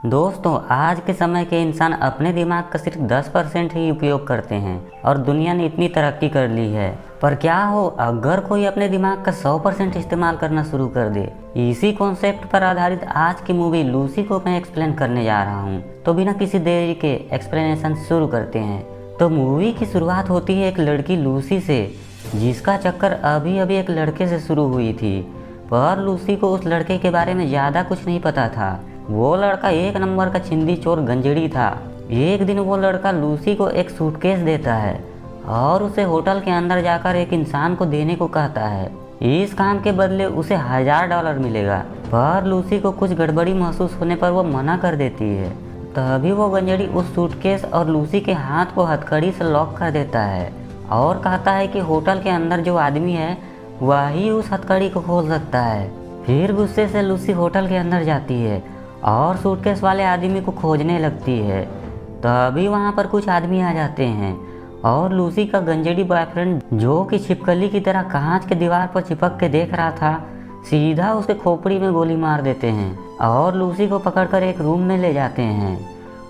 दोस्तों, आज के समय के इंसान अपने दिमाग का सिर्फ 10% ही उपयोग करते हैं और दुनिया ने इतनी तरक्की कर ली है। पर क्या हो अगर कोई अपने दिमाग का 100% इस्तेमाल करना शुरू कर दे। इसी कॉन्सेप्ट पर आधारित आज की मूवी लूसी को मैं एक्सप्लेन करने जा रहा हूँ। तो बिना किसी देरी के एक्सप्लेनेशन शुरू करते हैं। तो मूवी की शुरुआत होती है एक लड़की लूसी से, जिसका चक्कर अभी अभी एक लड़के से शुरू हुई थी। पर लूसी को उस लड़के के बारे में ज़्यादा कुछ नहीं पता था। वो लड़का एक नंबर का छिंदी चोर गंजेड़ी था। एक दिन वो लड़का लूसी को एक सूटकेस देता है और उसे होटल के अंदर जाकर एक इंसान को देने को कहता है। इस काम के बदले उसे $1000 मिलेगा। पर लूसी को कुछ गड़बड़ी महसूस होने पर वो मना कर देती है। तभी वो गंजेड़ी उस सूटकेस और लूसी के हाथ को हथकड़ी से लॉक कर देता है और कहता है कि होटल के अंदर जो आदमी है वही उस हथकड़ी को खोल सकता है। फिर गुस्से से लूसी होटल के अंदर जाती है और सूटकेस वाले आदमी को खोजने लगती है। तभी वहाँ पर कुछ आदमी आ जाते हैं और लूसी का गंजेड़ी बॉयफ्रेंड, जो कि छिपकली की तरह कांच के दीवार पर चिपक के देख रहा था, सीधा उसके खोपड़ी में गोली मार देते हैं और लूसी को पकड़कर एक रूम में ले जाते हैं।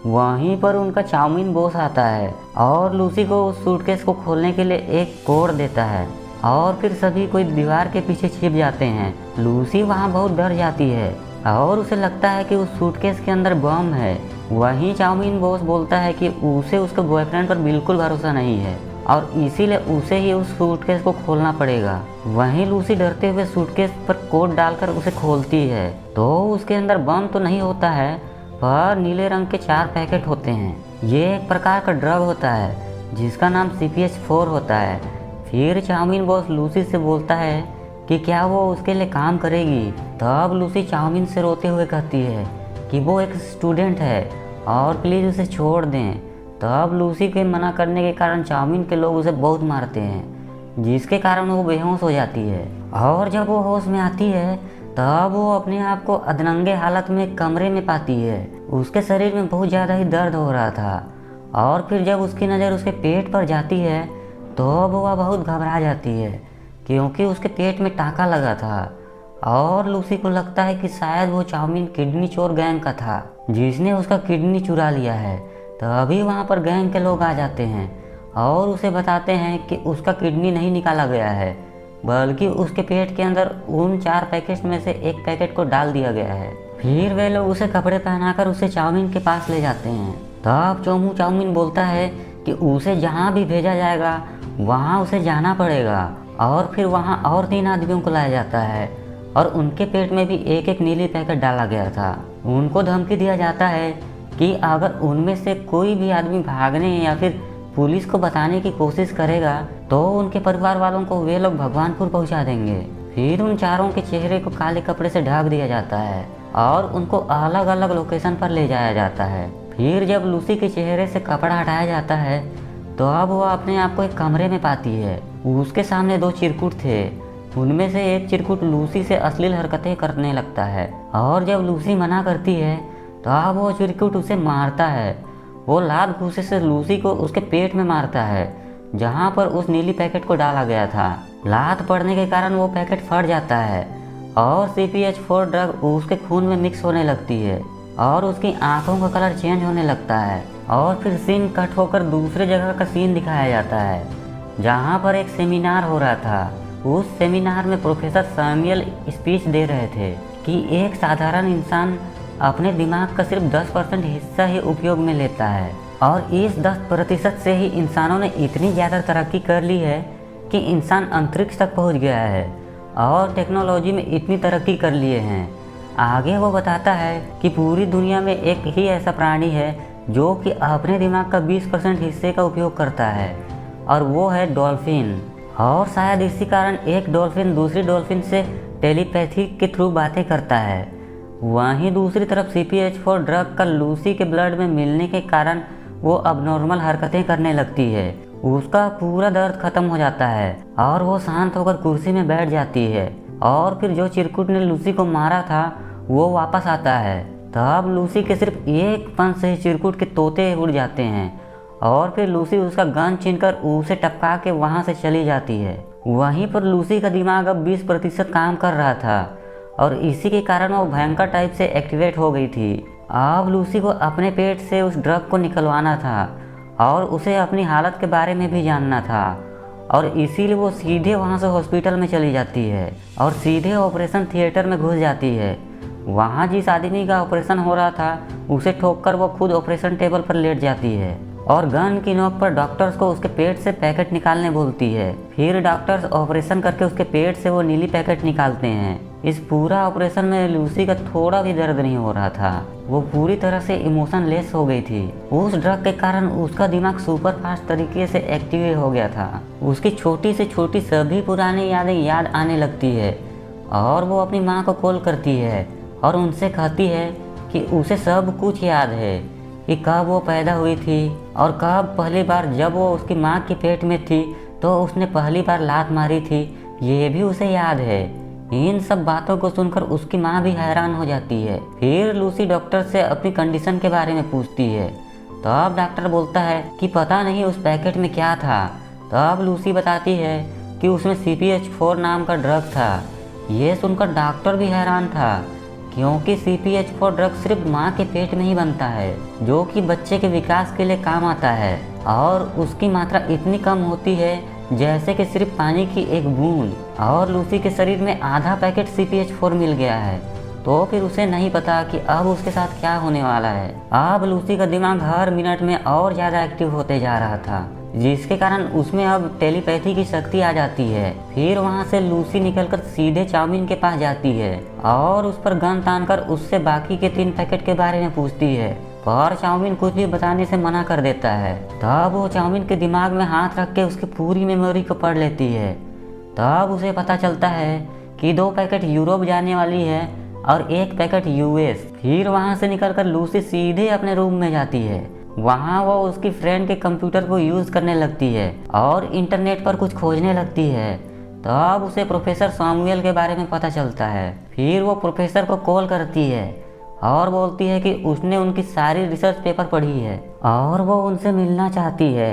वहीं पर उनका चाउमीन बॉस आता है और लूसी को उस सूटकेस को खोलने के लिए एक कोड देता है और फिर सभी कोई दीवार के पीछे छिप जाते हैं। लूसी वहाँ बहुत डर जाती है और उसे लगता है कि उस सूटकेस के अंदर बम है। वहीं चाउमीन बॉस बोलता है कि उसे उसके बॉयफ्रेंड पर बिल्कुल भरोसा नहीं है और इसीलिए उसे ही उस सूटकेस को खोलना पड़ेगा। वहीं लूसी डरते हुए सूटकेस पर कोड डालकर उसे खोलती है तो उसके अंदर बम तो नहीं होता है, पर नीले रंग के 4 पैकेट होते हैं। ये एक प्रकार का ड्रग होता है जिसका नाम CPH-4 होता है। फिर चाउमीन बॉस लूसी से बोलता है कि क्या वो उसके लिए काम करेगी। तब लूसी चाउमीन से रोते हुए कहती है कि वो एक स्टूडेंट है और प्लीज़ उसे छोड़ दें। तब लूसी के मना करने के कारण चाउमीन के लोग उसे बहुत मारते हैं, जिसके कारण वो बेहोश हो जाती है। और जब वो होश में आती है तब वो अपने आप को अधनंगे हालत में कमरे में पाती है। उसके शरीर में बहुत ज़्यादा ही दर्द हो रहा था और फिर जब उसकी नज़र उसके पेट पर जाती है तो वह बहुत घबरा जाती है, क्योंकि उसके पेट में टाँका लगा था। और लूसी को लगता है कि शायद वो चाउमीन किडनी चोर गैंग का था, जिसने उसका किडनी चुरा लिया है। तभी वहाँ पर गैंग के लोग आ जाते हैं और उसे बताते हैं कि उसका किडनी नहीं निकाला गया है, बल्कि उसके पेट के अंदर उन 4 पैकेट में से एक पैकेट को डाल दिया गया है। फिर वे लोग उसे कपड़े पहनाकर उसे चाउमीन के पास ले जाते हैं। तब चोमू चाउमीन बोलता है कि उसे जहाँ भी भेजा जाएगा वहाँ उसे जाना पड़ेगा। और फिर वहाँ और 3 आदमियों को लाया जाता है और उनके पेट में भी एक एक नीली पैकेट डाला गया था। उनको धमकी दिया जाता है कि अगर उनमें से कोई भी आदमी भागने या फिर पुलिस को बताने की कोशिश करेगा तो उनके परिवार वालों को वे लोग भगवानपुर पहुंचा देंगे। फिर उन चारों के चेहरे को काले कपड़े से ढक दिया जाता है और उनको अलग अलग लोकेशन पर ले जाया जाता है। फिर जब लूसी के चेहरे से कपड़ा हटाया जाता है तो अब वह अपने आप को एक कमरे में पाती है। उसके सामने 2 चिरकुट थे। उनमें से एक चिरकुट लूसी से अश्लील हरकतें करने लगता है और जब लूसी मना करती है तो अब वो चिरकुट उसे मारता है। वो लात घूंसे से लूसी को उसके पेट में मारता है, जहाँ पर उस नीली पैकेट को डाला गया था। लात पड़ने के कारण वो पैकेट फट जाता है और CPH-4 ड्रग उसके खून में मिक्स होने लगती है और उसकी आंखों का कलर चेंज होने लगता है। और फिर सीन कट होकर दूसरे जगह का सीन दिखाया जाता है, जहाँ पर एक सेमिनार हो रहा था। उस सेमिनार में प्रोफेसर सैमुअल स्पीच दे रहे थे कि एक साधारण इंसान अपने दिमाग का सिर्फ 10% हिस्सा ही उपयोग में लेता है और इस 10% से ही इंसानों ने इतनी ज़्यादा तरक्की कर ली है कि इंसान अंतरिक्ष तक पहुंच गया है और टेक्नोलॉजी में इतनी तरक्की कर लिए हैं। आगे वो बताता है कि पूरी दुनिया में एक ही ऐसा प्राणी है जो कि अपने दिमाग का 20% हिस्से का उपयोग करता है और वो है डॉल्फिन। और शायद इसी कारण एक डॉल्फिन दूसरी डॉल्फिन से टेलीपैथी के थ्रू बातें करता है। वहीं दूसरी तरफ CPH-4 ड्रग का लूसी के ब्लड में मिलने के कारण वो अबनॉर्मल हरकतें करने लगती है। उसका पूरा दर्द खत्म हो जाता है और वो शांत होकर कुर्सी में बैठ जाती है। और फिर जो चिरकुट ने लूसी को मारा था वो वापस आता है। तब लूसी के सिर्फ एक पंच से ही चिरकुट के तोते उड़ जाते हैं और फिर लूसी उसका गन छीनकर उसे टपका के वहाँ से चली जाती है। वहीं पर लूसी का दिमाग अब 20% काम कर रहा था और इसी के कारण वो भयंकर टाइप से एक्टिवेट हो गई थी अब लूसी को अपने पेट से उस ड्रग को निकलवाना था और उसे अपनी हालत के बारे में भी जानना था, और इसीलिए वो सीधे वहाँ से हॉस्पिटल में चली जाती है और सीधे ऑपरेशन थिएटर में घुस जाती है। वहाँ जिस आदमी का ऑपरेशन हो रहा था उसे ठोककर वो खुद ऑपरेशन टेबल पर लेट जाती है और गन की नोक पर डॉक्टर्स को उसके पेट से पैकेट निकालने बोलती है। फिर डॉक्टर्स ऑपरेशन करके उसके पेट से वो नीली पैकेट निकालते हैं। इस पूरा ऑपरेशन में लूसी का थोड़ा भी दर्द नहीं हो रहा था। वो पूरी तरह से इमोशनलेस हो गई थी। उस ड्रग के कारण उसका दिमाग सुपर फास्ट तरीके से एक्टिवेट हो गया था। उसकी छोटी से छोटी सभी पुरानी यादें याद आने लगती है और वो अपनी माँ को कॉल करती है और उनसे कहती है कि उसे सब कुछ याद है कि कब वो पैदा हुई थी और कब पहली बार जब वो उसकी माँ के पेट में थी तो उसने पहली बार लात मारी थी, ये भी उसे याद है। इन सब बातों को सुनकर उसकी माँ भी हैरान हो जाती है। फिर लूसी डॉक्टर से अपनी कंडीशन के बारे में पूछती है। तब डॉक्टर बोलता है कि पता नहीं उस पैकेट में क्या था। तब लूसी बताती है कि उसमें CPH4 नाम का ड्रग था। ये सुनकर डॉक्टर भी हैरान था क्योंकि CPH4 ड्रग सिर्फ माँ के पेट में ही बनता है, जो कि बच्चे के विकास के लिए काम आता है, और उसकी मात्रा इतनी कम होती है जैसे कि सिर्फ पानी की एक बूंद। और लूसी के शरीर में आधा पैकेट CPH4 मिल गया है, तो फिर उसे नहीं पता कि अब उसके साथ क्या होने वाला है। अब लूसी का दिमाग हर मिनट में और ज़्यादा एक्टिव होते जा रहा था, जिसके कारण उसमें अब टेलीपैथी की शक्ति आ जाती है। फिर वहाँ से लूसी निकलकर सीधे चाउमीन के पास जाती है और उस पर गन तानकर उससे बाकी के 3 पैकेट के बारे में पूछती है, पर चाउमीन कुछ भी बताने से मना कर देता है। तब वो चाउमीन के दिमाग में हाथ रख के उसकी पूरी मेमोरी को पढ़ लेती है। तब उसे पता चलता है कि 2 पैकेट यूरोप जाने वाली है और 1 पैकेट US। फिर वहाँ से निकलकर लूसी सीधे अपने रूम में जाती है। वहाँ वो उसकी फ्रेंड के कंप्यूटर को यूज़ करने लगती है और इंटरनेट पर कुछ खोजने लगती है। तब उसे प्रोफेसर सैमुअल के बारे में पता चलता है। फिर वो प्रोफेसर को कॉल करती है और बोलती है कि उसने उनकी सारी रिसर्च पेपर पढ़ी है और वो उनसे मिलना चाहती है।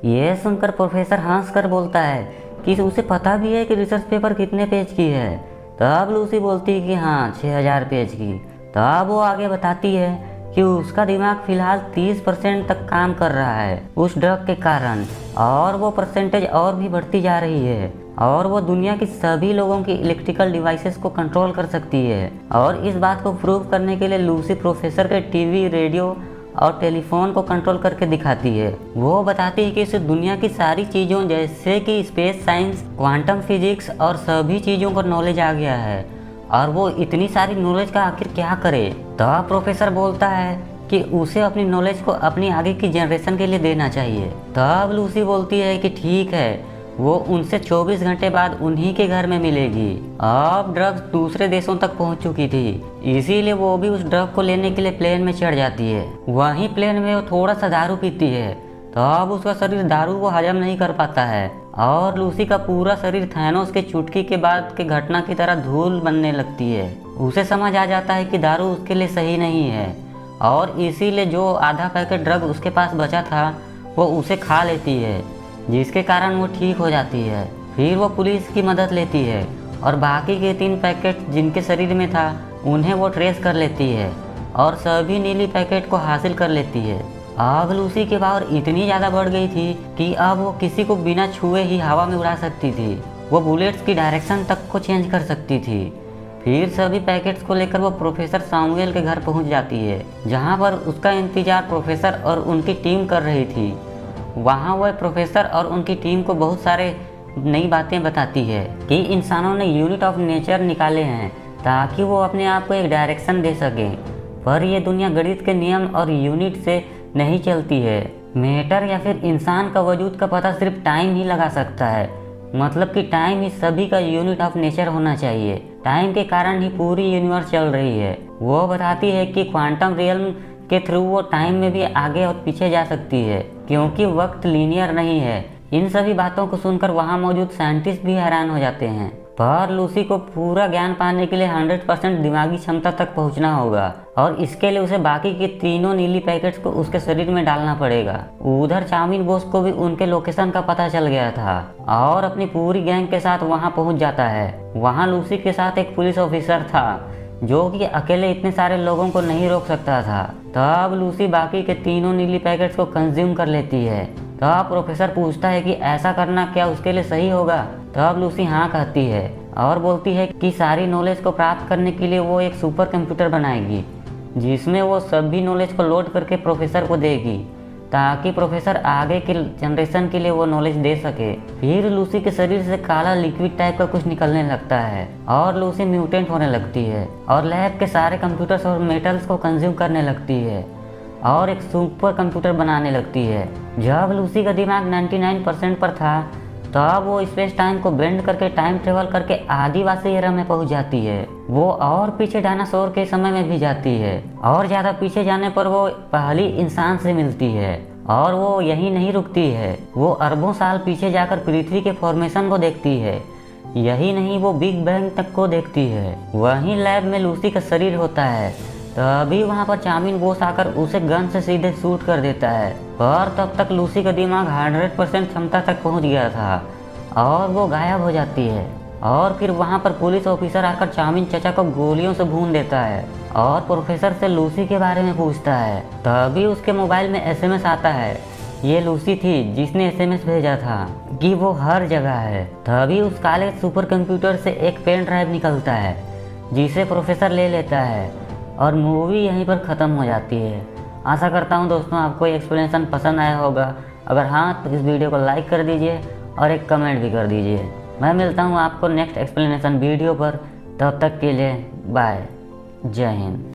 ये सुनकर प्रोफेसर हंस कर बोलता है कि उसे पता भी है कि रिसर्च पेपर कितने पेज की है। तब लूसी बोलती है कि हाँ, 6000 पेज की। तब वो आगे बताती है कि उसका दिमाग फिलहाल 30% तक काम कर रहा है उस ड्रग के कारण, और वो परसेंटेज और भी बढ़ती जा रही है, और वो दुनिया की सभी लोगों की इलेक्ट्रिकल डिवाइसेस को कंट्रोल कर सकती है। और इस बात को प्रूव करने के लिए लूसी प्रोफेसर के टीवी, रेडियो और टेलीफोन को कंट्रोल करके दिखाती है। वो बताती है कि इसे दुनिया की सारी चीज़ों जैसे कि स्पेस साइंस, क्वांटम फिजिक्स और सभी चीज़ों का नॉलेज आ गया है, और वो इतनी सारी नॉलेज का आखिर क्या करे। तब प्रोफेसर बोलता है कि उसे अपनी नॉलेज को अपनी आगे की जनरेशन के लिए देना चाहिए। तब लूसी बोलती है कि ठीक है, वो उनसे 24 घंटे बाद उन्हीं के घर में मिलेगी। अब ड्रग्स दूसरे देशों तक पहुंच चुकी थी, इसीलिए वो भी उस ड्रग को लेने के लिए प्लेन में चढ़ जाती है। वहीं प्लेन में वो थोड़ा सा दारू पीती है, तब उसका शरीर दारू को हजम नहीं कर पाता है और लूसी का पूरा शरीर थैनोस के चुटकी के बाद के घटना की तरह धूल बनने लगती है। उसे समझ आ जाता है कि दारू उसके लिए सही नहीं है, और इसीलिए जो आधा पैकेट ड्रग उसके पास बचा था वो उसे खा लेती है, जिसके कारण वो ठीक हो जाती है। फिर वो पुलिस की मदद लेती है और बाकी के 3 पैकेट जिनके शरीर में था उन्हें वो ट्रेस कर लेती है और सभी नीली पैकेट को हासिल कर लेती है। अब लूसी की पावर इतनी ज़्यादा बढ़ गई थी कि अब वो किसी को बिना छुए ही हवा में उड़ा सकती थी। वो बुलेट्स की डायरेक्शन तक को चेंज कर सकती थी। फिर सभी पैकेट्स को लेकर वो प्रोफेसर सैमुअल के घर पहुंच जाती है, जहां पर उसका इंतजार प्रोफेसर और उनकी टीम कर रही थी। वहां वह प्रोफेसर और उनकी टीम को बहुत सारे नई बातें बताती है कि इंसानों ने यूनिट ऑफ नेचर निकाले हैं ताकि वो अपने आप को एक डायरेक्शन दे सकें, पर ये दुनिया गणित के नियम और यूनिट से नहीं चलती है। मैटर या फिर इंसान का वजूद का पता सिर्फ टाइम ही लगा सकता है, मतलब कि टाइम ही सभी का यूनिट ऑफ नेचर होना चाहिए। टाइम के कारण ही पूरी यूनिवर्स चल रही है। वो बताती है कि क्वांटम रियल्म के थ्रू वो टाइम में भी आगे और पीछे जा सकती है, क्योंकि वक्त लीनियर नहीं है। इन सभी बातों को सुनकर वहाँ मौजूद साइंटिस्ट भी हैरान हो जाते हैं, पर लूसी को पूरा ज्ञान पाने के लिए 100% दिमागी क्षमता तक पहुंचना होगा, और इसके लिए उसे बाकी के तीनों नीली पैकेट्स को उसके शरीर में डालना पड़ेगा। उधर चाउमीन बॉस को भी उनके लोकेशन का पता चल गया था और अपनी पूरी गैंग के साथ वहां पहुंच जाता है। वहां लूसी के साथ एक पुलिस ऑफिसर था जो कि अकेले इतने सारे लोगों को नहीं रोक सकता था। तब लूसी बाकी के तीनों नीली पैकेट्स को कंज्यूम कर लेती है। तब प्रोफेसर पूछता है कि ऐसा करना क्या उसके लिए सही होगा। तब लूसी हाँ कहती है और बोलती है कि सारी नॉलेज को प्राप्त करने के लिए वो एक सुपर कंप्यूटर बनाएगी, जिसमें वो सभी नॉलेज को लोड करके प्रोफेसर को देगी, ताकि प्रोफेसर आगे के जनरेशन के लिए वो नॉलेज दे सके। फिर लूसी के शरीर से काला लिक्विड टाइप का कुछ निकलने लगता है और लूसी म्यूटेंट होने लगती है और लैब के सारे कंप्यूटर्स और मेटल्स को कंज्यूम करने लगती है और एक सुपर कंप्यूटर बनाने लगती है। जब लूसी का दिमाग 99% पर था, तब वो स्पेस टाइम को बेंड करके टाइम ट्रेवल करके आदिवासी एरा में पहुंच जाती है। वो और पीछे डायनासोर के समय में भी जाती है और ज़्यादा पीछे जाने पर वो पहली इंसान से मिलती है। और वो यहीं नहीं रुकती है, वो अरबों साल पीछे जाकर पृथ्वी के फॉर्मेशन को देखती है। यही नहीं, वो बिग बैंग तक को देखती है। वहीं लैब में लूसी का शरीर होता है। तभी वहाँ पर चाउमीन बोस आकर उसे गन से सीधे शूट कर देता है। पर तब तक लूसी का दिमाग 100% क्षमता तक पहुँच गया था और वो गायब हो जाती है। और फिर वहाँ पर पुलिस ऑफिसर आकर चाउमीन चचा को गोलियों से भून देता है और प्रोफेसर से लूसी के बारे में पूछता है। तभी उसके मोबाइल में SMS आता है। ये लूसी थी जिसने SMS भेजा था कि वो हर जगह है। तभी उस काले सुपर कंप्यूटर से एक पेन ड्राइव निकलता है, जिसे प्रोफेसर ले लेता है और मूवी यहीं पर ख़त्म हो जाती है। आशा करता हूँ दोस्तों आपको ये एक्सप्लेनेशन पसंद आया होगा। अगर हाँ तो इस वीडियो को लाइक कर दीजिए और एक कमेंट भी कर दीजिए। मैं मिलता हूँ आपको नेक्स्ट एक्सप्लेनेशन वीडियो पर। तब तक के लिए बाय, जय हिंद।